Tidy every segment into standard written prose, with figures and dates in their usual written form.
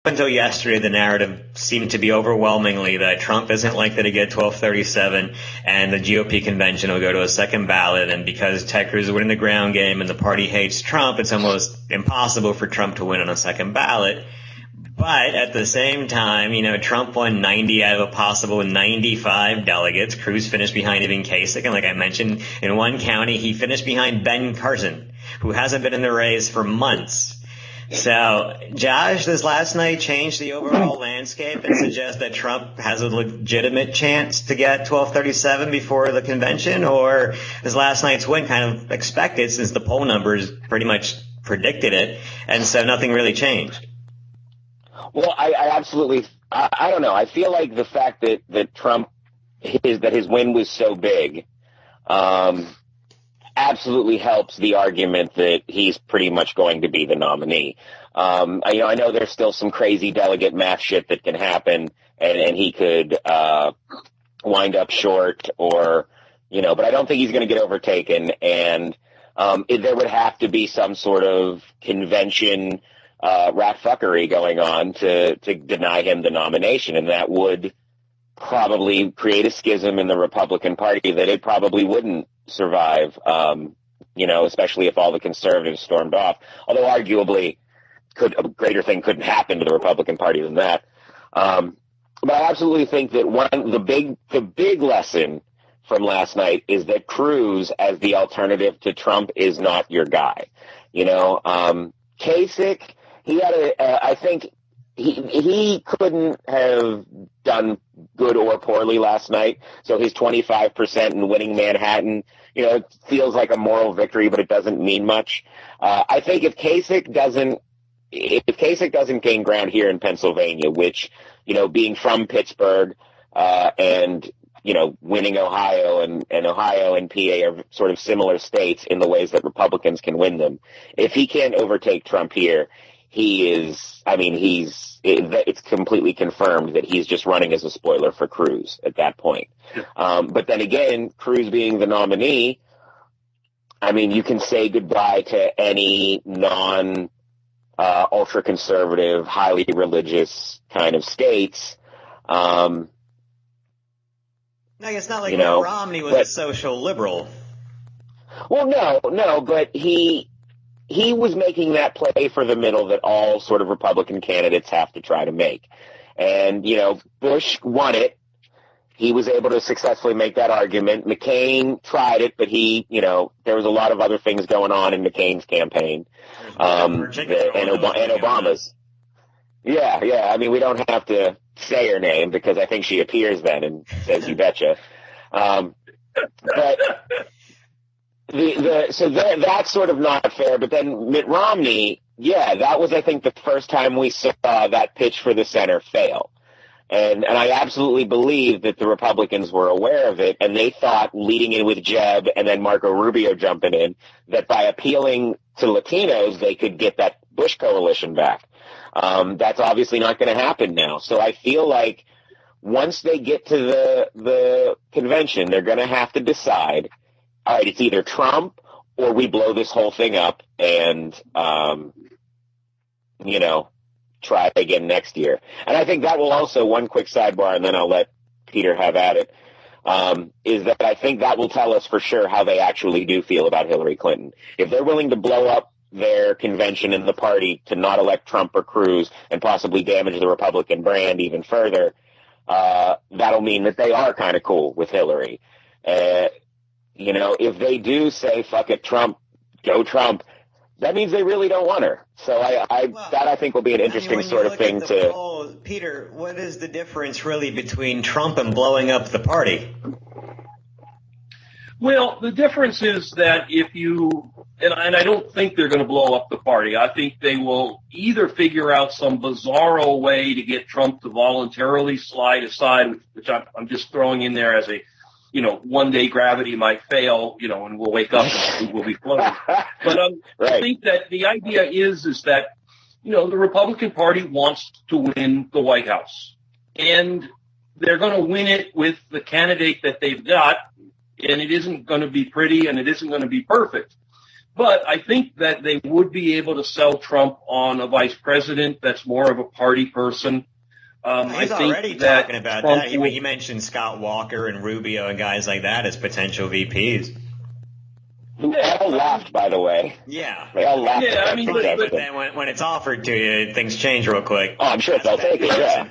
until yesterday, the narrative seemed to be overwhelmingly that Trump isn't likely to get 1237 and the GOP convention will go to a second ballot. And because Ted Cruz is winning the ground game and the party hates Trump, it's almost impossible for Trump to win on a second ballot. But at the same time, Trump won 90 out of a possible 95 delegates. Cruz finished behind even Kasich. And like I mentioned, in one county, he finished behind Ben Carson, who hasn't been in the race for months. So, Josh, does last night change the overall landscape and suggest that Trump has a legitimate chance to get 1237 before the convention? Or is last night's win kind of expected since the poll numbers pretty much predicted it, and so nothing really changed? Well, I absolutely, I don't know. I feel like the fact that Trump, that his win was so big, absolutely helps the argument that he's pretty much going to be the nominee. I know there's still some crazy delegate math shit that can happen, and he could wind up short, or but I don't think he's going to get overtaken. And there would have to be some sort of convention rat fuckery going on to deny him the nomination, and that would probably create a schism in the Republican Party that it probably wouldn't survive, especially if all the conservatives stormed off. Although arguably, a greater thing couldn't happen to the Republican Party than that. But I absolutely think that the big lesson from last night is that Cruz, as the alternative to Trump, is not your guy. Kasich, he had I think he couldn't have done good or poorly last night. So his 25% in winning Manhattan, it feels like a moral victory, but it doesn't mean much. I think if Kasich doesn't gain ground here in Pennsylvania, which, being from Pittsburgh, and, winning Ohio and Ohio and PA are sort of similar states in the ways that Republicans can win them. If he can't overtake Trump here, it's completely confirmed that he's just running as a spoiler for Cruz at that point. But then again, Cruz being the nominee, you can say goodbye to any ultra-conservative, highly religious kind of states. I guess not like Romney was a social liberal. Well, no, but he was making that play for the middle that all sort of Republican candidates have to try to make. And, Bush won it. He was able to successfully make that argument. McCain tried it, but there was a lot of other things going on in McCain's campaign. And Obama's. Yeah. We don't have to say her name because I think she appears then and says, "You betcha." But so that's sort of not fair. But then Mitt Romney, that was, I think, the first time we saw that pitch for the center fail. And I absolutely believe that the Republicans were aware of it, and they thought, leading in with Jeb and then Marco Rubio jumping in, that by appealing to Latinos, they could get that Bush coalition back. That's obviously not going to happen now. So I feel like once they get to the convention, they're going to have to decide, all right, it's either Trump or we blow this whole thing up and, try again next year. And I think that will also, one quick sidebar, and then I'll let Peter have at it, is that I think that will tell us for sure how they actually do feel about Hillary Clinton. If they're willing to blow up their convention in the party to not elect Trump or Cruz and possibly damage the Republican brand even further, that'll mean that they are kind of cool with Hillary. If they do say, fuck it, Trump, go Trump, that means they really don't want her. So I think will be an interesting sort of thing to... Poll, Peter, what is the difference really between Trump and blowing up the party? Well, the difference is that if you, and I don't think they're going to blow up the party. I think they will either figure out some bizarro way to get Trump to voluntarily slide aside, which I'm just throwing in there as a, one day gravity might fail, and we'll wake up and we'll be floating. But right. I think that the idea is that, the Republican Party wants to win the White House, and they're going to win it with the candidate that they've got. And it isn't going to be pretty and it isn't going to be perfect. But I think that they would be able to sell Trump on a vice president that's more of a party person. He's already talking about that. He mentioned Scott Walker and Rubio and guys like that as potential VPs. Who all laughed, by the way. Yeah. They all laughed. Yeah, I mean, but then when it's offered to you, things change real quick. Oh, I'm sure they'll take it, yeah.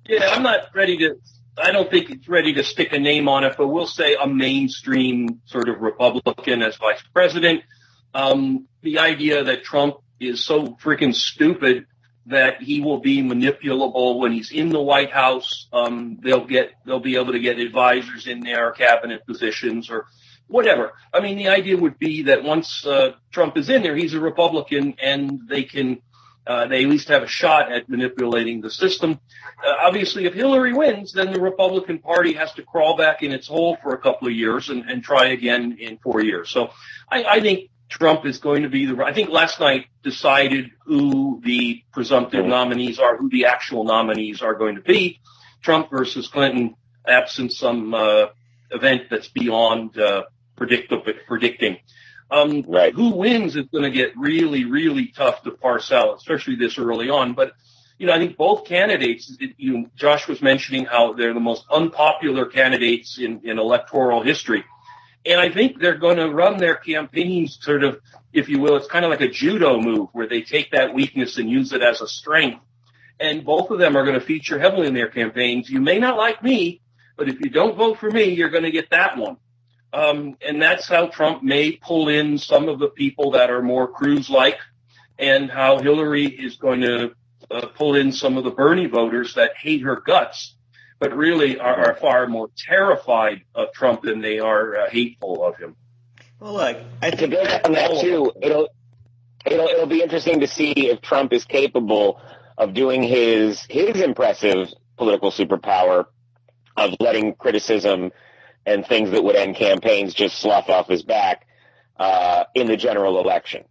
Yeah, I'm not ready to – I don't think it's ready to stick a name on it, but we'll say a mainstream sort of Republican as vice president. The idea that Trump is so freaking stupid that he will be manipulable when he's in the White House. They'll be able to get advisors in there, cabinet positions, or whatever. I mean, the idea would be that once Trump is in there, he's a Republican, and they at least have a shot at manipulating the system. Obviously, if Hillary wins, then the Republican Party has to crawl back in its hole for a couple of years and try again in 4 years. So I think Trump is going to be I think last night decided who the presumptive nominees are, who the actual nominees are going to be. Trump versus Clinton, absent some event that's beyond predicting. Right. Who wins is going to get really, really tough to parse out, especially this early on. But, I think both candidates, Josh was mentioning how they're the most unpopular candidates in electoral history. And I think they're going to run their campaigns sort of, if you will, it's kind of like a judo move where they take that weakness and use it as a strength. And both of them are going to feature heavily in their campaigns. You may not like me, but if you don't vote for me, you're going to get that one. And that's how Trump may pull in some of the people that are more Cruz-like, and how Hillary is going to pull in some of the Bernie voters that hate her guts, but really are far more terrified of Trump than they are hateful of him. Well, look, I To think build on that too, it'll be interesting to see if Trump is capable of doing his impressive political superpower of letting criticism and things that would end campaigns just slough off his back in the general election.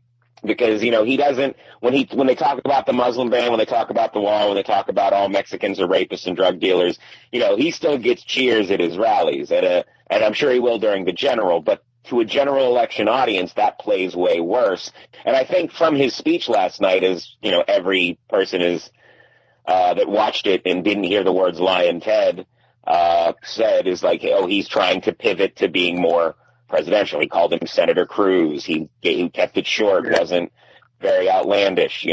Because, he doesn't, when they talk about the Muslim ban, when they talk about the wall, when they talk about all Mexicans are rapists and drug dealers, he still gets cheers at his rallies, and I'm sure he will during the general, but to a general election audience, that plays way worse. And I think from his speech last night, as, every person is, that watched it and didn't hear the words Lion Ted, said is like, he's trying to pivot to being more presidential. He called him Senator Cruz. He kept it short, wasn't very outlandish,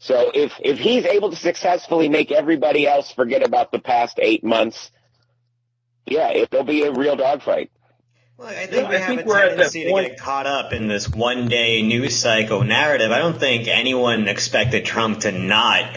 So if he's able to successfully make everybody else forget about the past 8 months, yeah, it'll be a real dogfight. Well, I think we have a tendency to get caught up in this one-day news cycle narrative. I don't think anyone expected Trump to not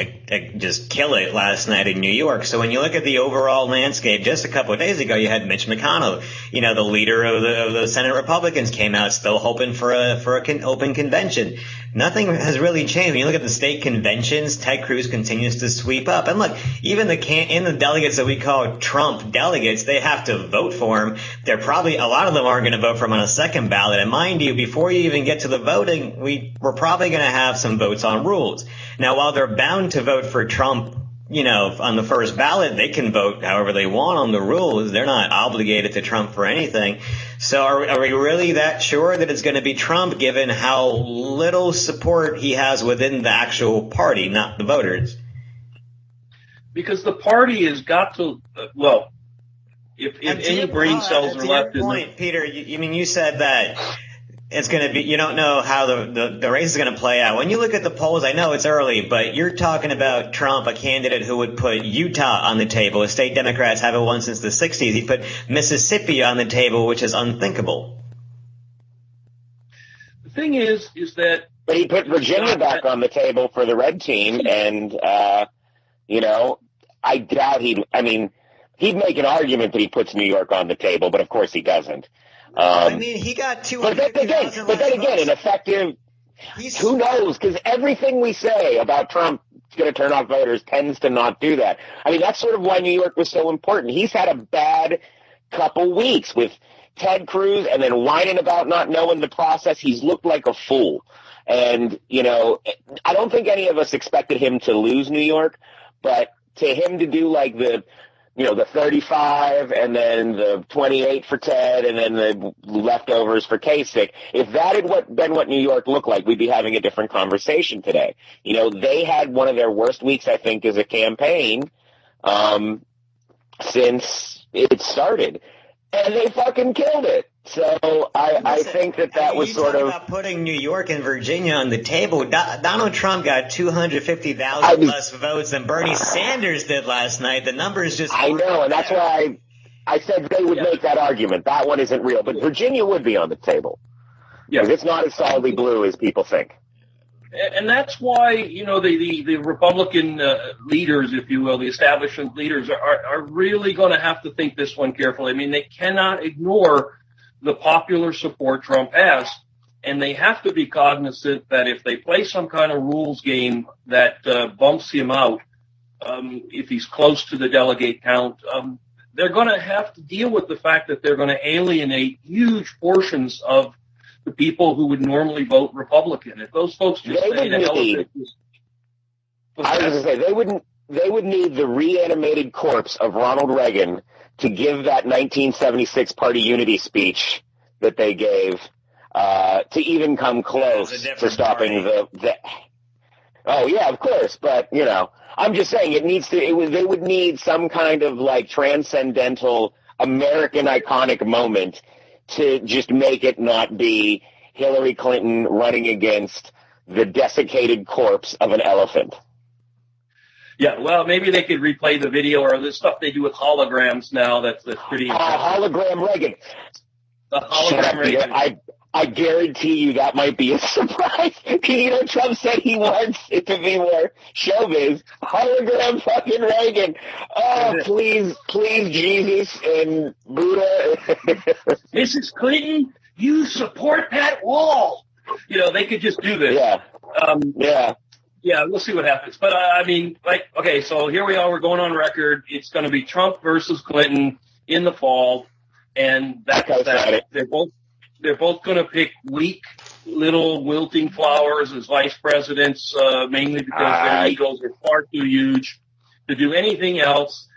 just kill it last night in New York. So when you look at the overall landscape, just a couple of days ago, you had Mitch McConnell, the leader of the Senate Republicans, came out still hoping for an open convention. Nothing has really changed. When you look at the state conventions, Ted Cruz continues to sweep up. And look, even in the delegates that we call Trump delegates, they have to vote for him. They're probably a lot of them aren't going to vote for him on a second ballot. And mind you, before you even get to the voting, we're probably going to have some votes on rules. Now, while they're bound to vote for Trump, on the first ballot, they can vote however they want on the rules. They're not obligated to Trump for anything. So are we really that sure that it's going to be Trump, given how little support he has within the actual party, not the voters? Because the party has got to, if any brain cells are left in the... Peter, you said that it's going to be, you don't know how the race is going to play out. When you look at the polls, I know it's early, but you're talking about Trump, a candidate who would put Utah on the table. The state Democrats haven't won since the 60s. He put Mississippi on the table, which is unthinkable. The thing is that... But he put Virginia back on the table for the red team, and, I doubt he'd make an argument that he puts New York on the table, but of course he doesn't. He got 200,000. But then again, an effective. Who knows? Because everything we say about Trump is going to turn off voters tends to not do that. That's sort of why New York was so important. He's had a bad couple weeks with Ted Cruz, and then whining about not knowing the process. He's looked like a fool, and I don't think any of us expected him to lose New York, but to him to do like the the 35 and then the 28 for Ted and then the leftovers for Kasich. If that had been what New York looked like, we'd be having a different conversation today. They had one of their worst weeks, I think, as a campaign since it started. And they fucking killed it. So I think that was sort of about putting New York and Virginia on the table. Donald Trump got 250,000 less votes than Bernie Sanders did last night. The numbers just I know, and that's why I said they would make that argument. That one isn't real, but Virginia would be on the table. Because it's not as solidly blue as people think. And that's why, the Republican leaders, if you will, the establishment leaders are really going to have to think this one carefully. I mean, they cannot ignore the popular support Trump has, and they have to be cognizant that if they play some kind of rules game that bumps him out, if he's close to the delegate count, they're going to have to deal with the fact that they're going to alienate huge portions of the people who would normally vote Republican. If those folks just say the hell with it. I was going to say, they would need the reanimated corpse of Ronald Reagan to give that 1976 party unity speech that they gave to even come close to stopping the oh yeah, of course, but I'm just saying they would need some kind of like transcendental American iconic moment to just make it not be Hillary Clinton running against the desiccated corpse of an elephant. Yeah, well, maybe they could replay the video or the stuff they do with holograms now. That's pretty impressive. Hologram Reagan. The hologram Reagan. I guarantee you that might be a surprise. Trump said he wants it to be more showbiz. Hologram fucking Reagan. Oh, please, Jesus and Buddha. Mrs. Clinton, you support that wall. They could just do this. Yeah. Yeah, we'll see what happens. But, okay, so here we are. We're going on record. It's going to be Trump versus Clinton in the fall. And that's that. They're both going to pick weak, little wilting flowers as vice presidents, mainly because their egos are far too huge to do anything else.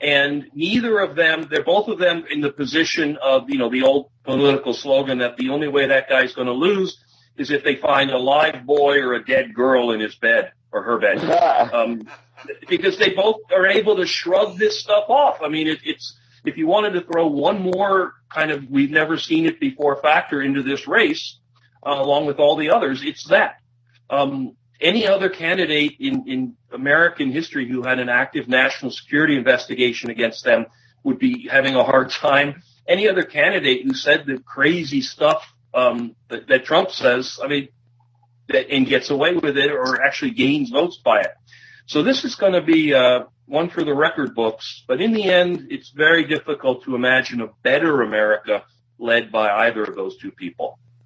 And they're both of them in the position of, the old political slogan that the only way that guy's going to lose is if they find a live boy or a dead girl in his bed or her bed. Because they both are able to shrug this stuff off. I mean, it's if you wanted to throw one more kind of we've never seen it before factor into this race, along with all the others, it's that. Any other candidate in American history who had an active national security investigation against them would be having a hard time. Any other candidate who said the crazy stuff that Trump says, and gets away with it or actually gains votes by it. So this is going to be one for the record books. But in the end, it's very difficult to imagine a better America led by either of those two people.